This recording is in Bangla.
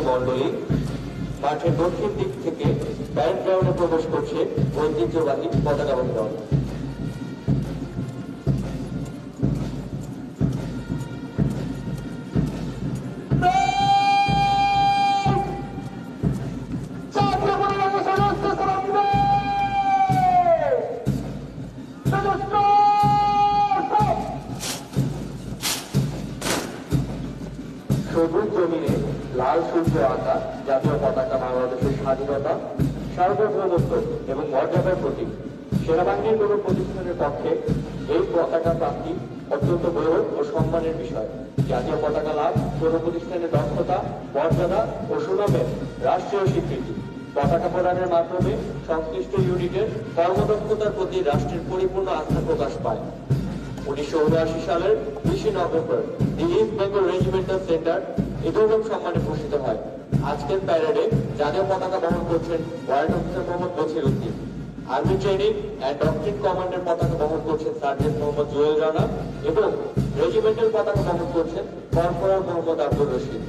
মণ্ডলী মাঠের দক্ষিণ দিক থেকে প্যারেড গ্রাউন্ডে প্রবেশ করছে ঐতিহ্যবাহী পতাকাবাহী দল। সবুজ জমিনে লাল সূর্য আঁকা জাতীয় পতাকা বাংলাদেশের স্বাধীনতা, সার্বভৌমত্ব এবং মর্যাদার প্রতীক। সেনাবাহিনীর কোন প্রতিষ্ঠানের পক্ষে এই পতাকা প্রাপ্তি অত্যন্ত গৌরব ও সম্মানের বিষয়। জাতীয় পতাকা লাভ কোন প্রতিষ্ঠানের দক্ষতা, মর্যাদা ও সুনামের রাষ্ট্রীয় স্বীকৃতি। পতাকা প্রদানের মাধ্যমে সংশ্লিষ্ট ইউনিটের কর্মদক্ষতার প্রতি রাষ্ট্রের পরিপূর্ণ আস্থা প্রকাশ পায়। 1979 সালের 20 নভেম্বর দি ইস্ট বেঙ্গল রেজিমেন্টাল সেন্টার এই গৌরব সম্মানে ভূষিত হয়। আজকের প্যারেডে জাতীয় পতাকা বহন করছেন warrant officer Mohammad Bashir Uddin. Army training and doctrine কমান্ডের পতাকা বহন করছেন সার্জেন্ট মোহাম্মদ জুয়েল রানা এবং রেজিমেন্টাল পতাকা বহন করছেন কর্পোরাল মোহাম্মদ আব্দুর রশিদ।